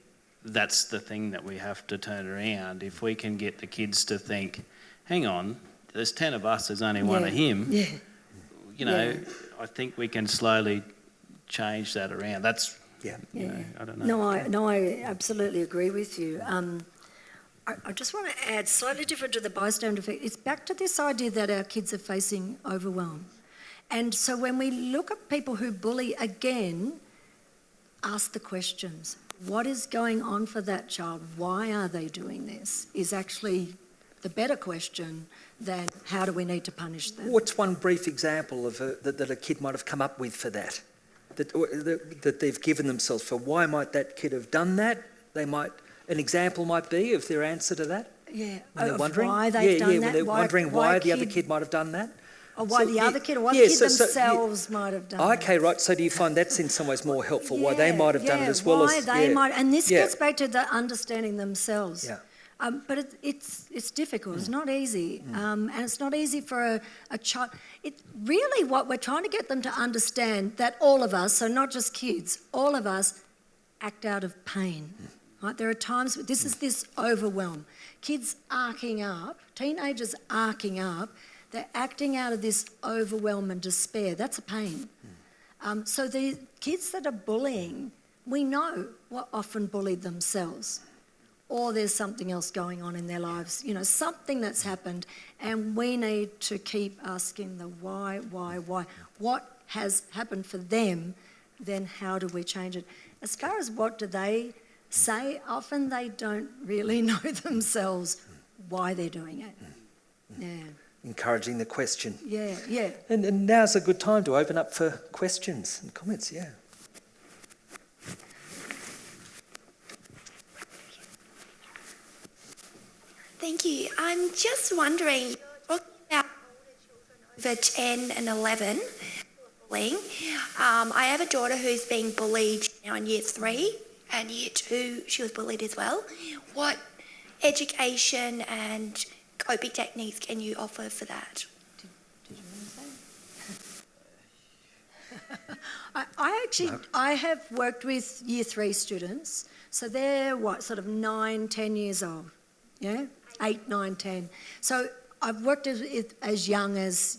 that's the thing that we have to turn around. If we can get the kids to think, hang on, there's 10 of us, there's only one of him. Yeah. I think we can slowly change that around. That's, I don't know. No, I absolutely agree with you. I just want to add, slightly different to the bystander effect, it's back to this idea that our kids are facing overwhelm. And so when we look at people who bully, again, ask the questions. What is going on for that child? Why are they doing this? Is actually the better question than how do we need to punish them. What's one brief example of that a kid might have come up with for that they've given themselves for? Why might that kid have done that? An example might be of their answer to that. Yeah, when they're wondering why they've done that. When they're wondering why the other kid might have done that. Or why the other kid, or why the kid themselves might have done that. Okay, right. So do you find that's in some ways more helpful? Why they might have done it as well as... Why they might... And this gets back to the understanding themselves. Yeah. But it's difficult. It's not easy, and it's not easy for a child. It really, what we're trying to get them to understand, that all of us, so not just kids, all of us act out of pain. Right? There are times this is this overwhelm. Kids arcing up, teenagers arcing up. They're acting out of this overwhelm and despair. That's a pain. So the kids that are bullying, we know, were often bullied themselves. Or there's something else going on in their lives, something that's happened, and we need to keep asking the why. What has happened for them, then how do we change it? As far as what do they say, often they don't really know themselves why they're doing it. Yeah. Encouraging the question. Yeah. And now's a good time to open up for questions and comments, Thank you. I'm just wondering, you're talking about older children over 10 and 11 bullying. I have a daughter who's being bullied now in year 3, and year 2 she was bullied as well. What education and coping techniques can you offer for that? Did you want to say? I have worked with year 3 students, so they're sort of 9, 10 years old, 8, 9, 10. So I've worked as young as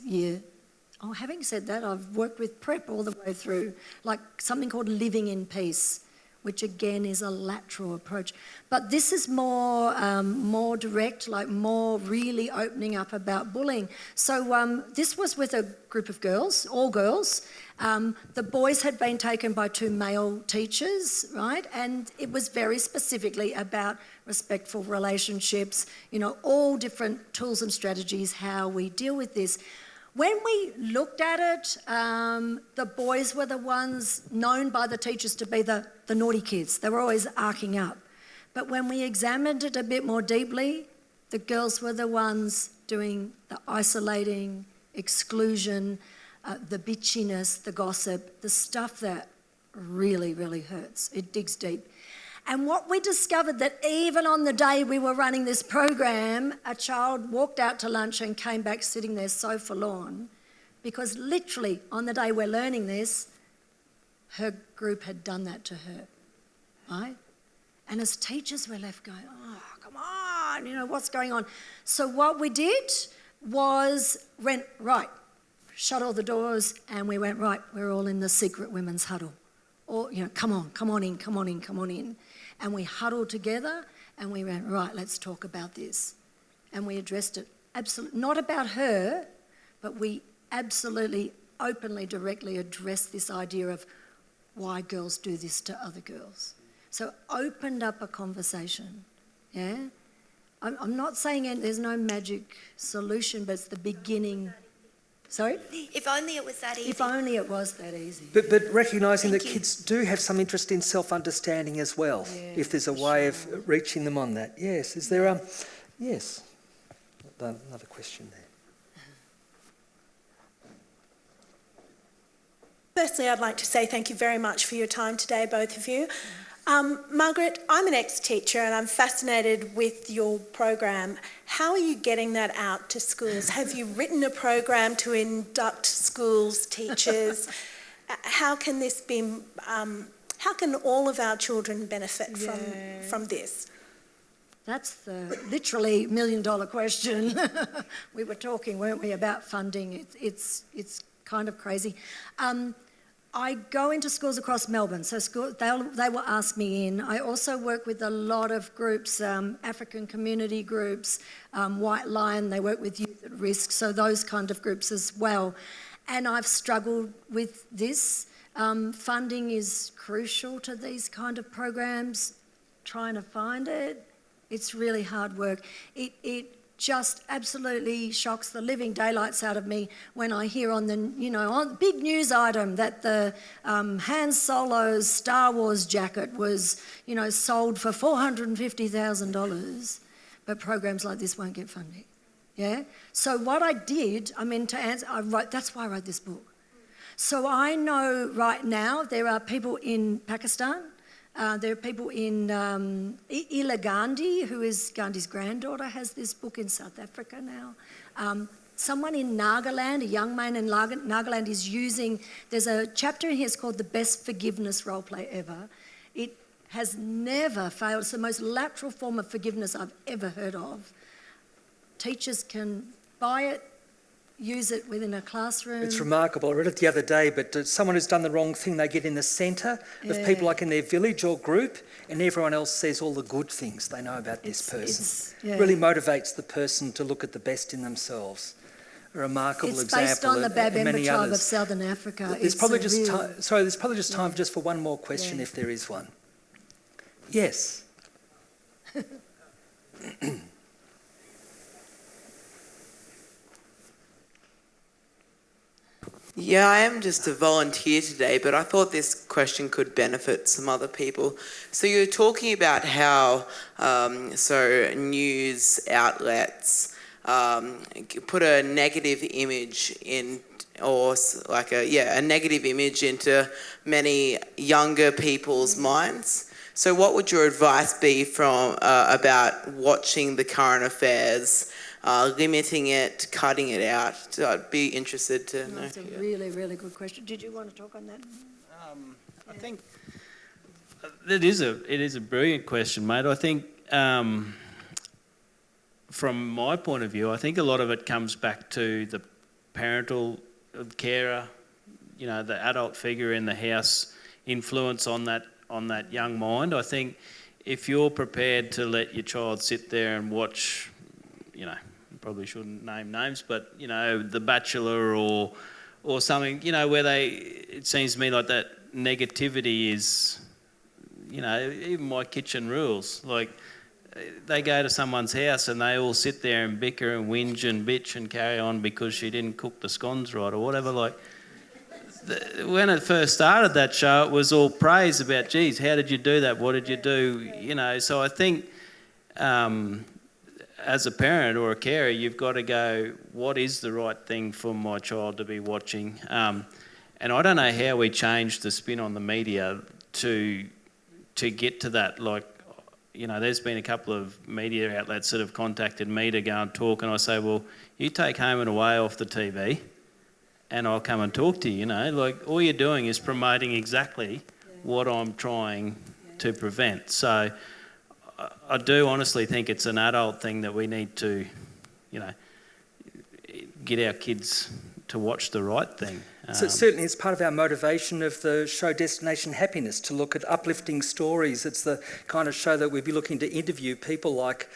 having said that, I've worked with prep all the way through, like something called Living in Peace, which again is a lateral approach. But this is more direct, like more really opening up about bullying. So this was with a group of girls, all girls. The boys had been taken by 2 male teachers, right? And it was very specifically about respectful relationships, you know, all different tools and strategies, how we deal with this. When we looked at it, the boys were the ones known by the teachers to be the naughty kids. They were always arcing up. But when we examined it a bit more deeply, the girls were the ones doing the isolating, exclusion, the bitchiness, the gossip, the stuff that really, really hurts. It digs deep. And what we discovered, that even on the day we were running this program, a child walked out to lunch and came back sitting there so forlorn, because literally on the day we're learning this, her group had done that to her, right? And as teachers, we're left going, oh, come on, you know, what's going on? So what we did was went, right, shut all the doors, and we went, right, we're all in the secret women's huddle. Or, you know, come on in. And we huddled together and we went, right, let's talk about this. And we addressed it, absolutely, not about her, but we absolutely, openly, directly addressed this idea of why girls do this to other girls. So opened up a conversation, yeah? I'm not saying there's no magic solution, but it's the beginning. Sorry? If only it was that easy. If only it was that easy. But recognising that kids do have some interest in self-understanding as well, Yeah, if there's a way of reaching them on that. Yes, is there yes, another question there. Firstly, I'd like to say thank you very much for your time today, both of you. Margaret, I'm an ex-teacher and I'm fascinated with your program. How are you getting that out to schools? Have you written a program to induct schools, teachers? How can this be? How can all of our children benefit from this? That's the literally $1 million question. We were talking, weren't we, about funding. It's kind of crazy. I go into schools across Melbourne, so they will ask me in. I also work with a lot of groups, African community groups, White Lion, they work with youth at risk, so those kind of groups as well. And I've struggled with this. Funding is crucial to these kind of programs. Trying to find it, it's really hard work. It just absolutely shocks the living daylights out of me when I hear on the, on big news item that the Han Solo's Star Wars jacket was, sold for $450,000, but programs like this won't get funding. Yeah. So what I did, to answer, that's why I wrote this book. So I know right now there are people in Pakistan. There are people in Ila Gandhi, who is Gandhi's granddaughter, has this book in South Africa now. Someone in Nagaland, a young man in Nagaland is using, there's a chapter in here, it's called The Best Forgiveness Roleplay Ever. It has never failed. It's the most lateral form of forgiveness I've ever heard of. Teachers can buy it, use it within a classroom. It's remarkable. I read it the other day, but someone who's done the wrong thing, they get in the centre of people like in their village or group, and everyone else says all the good things they know about this person. Really motivates the person to look at the best in themselves. A remarkable example. It's based on the Babemba tribe of Southern Africa. There's probably just time. Sorry, there's probably just time just for one more question, if there is one. Yes. Yeah, I am just a volunteer today, but I thought this question could benefit some other people. So you're talking about how news outlets put a negative image in, or like a negative image into many younger people's minds. So what would your advice be from about watching the current affairs? Limiting it, cutting it out. So I'd be interested to know. That's a really, really good question. Did you want to talk on that? I think it is a brilliant question, mate. I think from my point of view, I think a lot of it comes back to the parental carer, the adult figure in the house influence on that on that young mind. I think if you're prepared to let your child sit there and watch, you know, probably shouldn't name names, but, you know, The Bachelor or something, you know, where it seems to me like that negativity is, you know, even My Kitchen Rules, like, they go to someone's house and they all sit there and bicker and whinge and bitch and carry on because she didn't cook the scones right or whatever. Like, when it first started, that show, it was all praise about, geez, how did you do that? What did you do? You know, so I think as a parent or a carer, you've got to go, what is the right thing for my child to be watching? And I don't know how we change the spin on the media to get to that. Like, you know, there's been a couple of media outlets that have contacted me to go and talk, and I say, well, you take Home and Away off the TV and I'll come and talk to you, you know. Like, all you're doing is promoting exactly what I'm trying to prevent. So I do honestly think it's an adult thing that we need to, you know, get our kids to watch the right thing. So certainly it's part of our motivation of the show Destination Happiness, to look at uplifting stories. It's the kind of show that we'd be looking to interview people like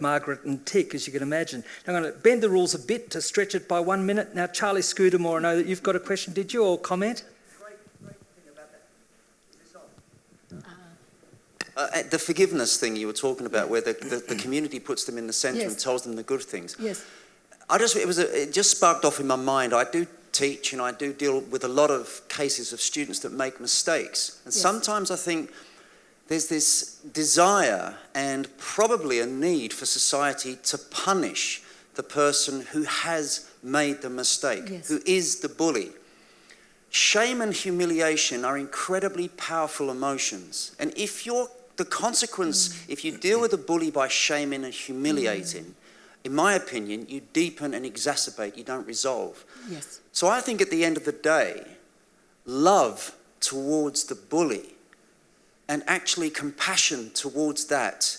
Margaret and Tick, as you can imagine. Now I'm going to bend the rules a bit to stretch it by 1 minute. Now, Charlie Scudamore, I know that you've got a question, did you, or comment? Great thing about that. Is this on? The forgiveness thing you were talking about, where the community puts them in the centre and tells them the good things. Yes. It just sparked off in my mind. I do teach and I do deal with a lot of cases of students that make mistakes. And sometimes I think there's this desire and probably a need for society to punish the person who has made the mistake, who is the bully. Shame and humiliation are incredibly powerful emotions. And if you deal with a bully by shaming and humiliating, in my opinion, you deepen and exacerbate, you don't resolve. Yes. So I think at the end of the day, love towards the bully and actually compassion towards that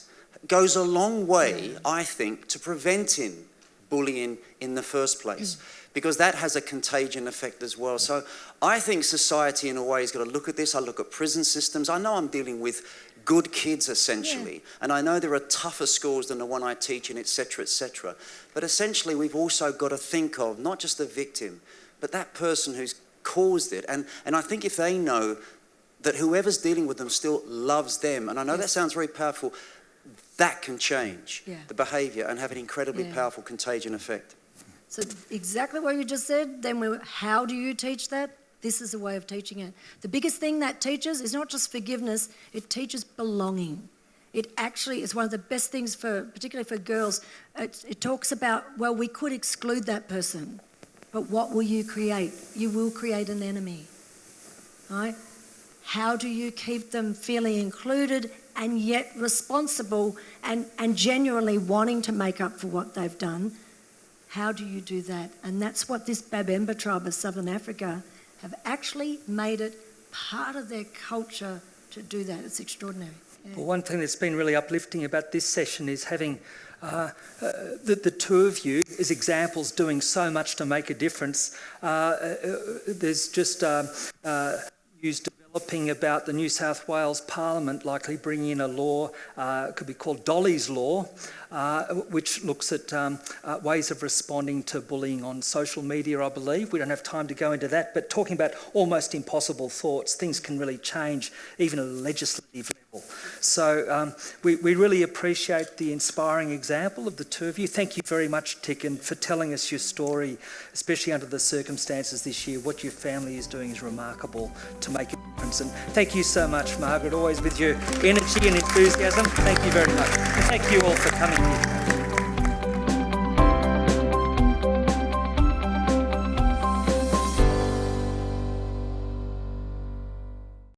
goes a long way, I think, to preventing bullying in the first place, because that has a contagion effect as well. So I think society in a way has got to look at this. I look at prison systems. I know I'm dealing with good kids essentially, and I know there are tougher schools than the one I teach in, etc., etc. But essentially we've also got to think of not just the victim, but that person who's caused it. And I think if they know that whoever's dealing with them still loves them, and I know that sounds very powerful, that can change the behaviour and have an incredibly powerful contagion effect. So exactly what you just said, then how do you teach that? This is a way of teaching it. The biggest thing that teaches is not just forgiveness, it teaches belonging. It actually is one of the best things, particularly for girls. It talks about, well, we could exclude that person, but what will you create? You will create an enemy, right? How do you keep them feeling included and yet responsible and genuinely wanting to make up for what they've done? How do you do that? And that's what this Babemba tribe of Southern Africa have actually made it part of their culture to do that. It's extraordinary. Yeah. Well, one thing that's been really uplifting about this session is having the two of you as examples doing so much to make a difference. There's just news developing about the New South Wales Parliament likely bringing in a law, it could be called Dolly's Law, which looks at ways of responding to bullying on social media, I believe. We don't have time to go into that, but talking about almost impossible thoughts, things can really change even at a legislative level. So we really appreciate the inspiring example of the two of you. Thank you very much, Tick, for telling us your story, especially under the circumstances this year. What your family is doing is remarkable to make a difference. And thank you so much, Margaret, always with your energy and enthusiasm. Thank you very much. And thank you all for coming here.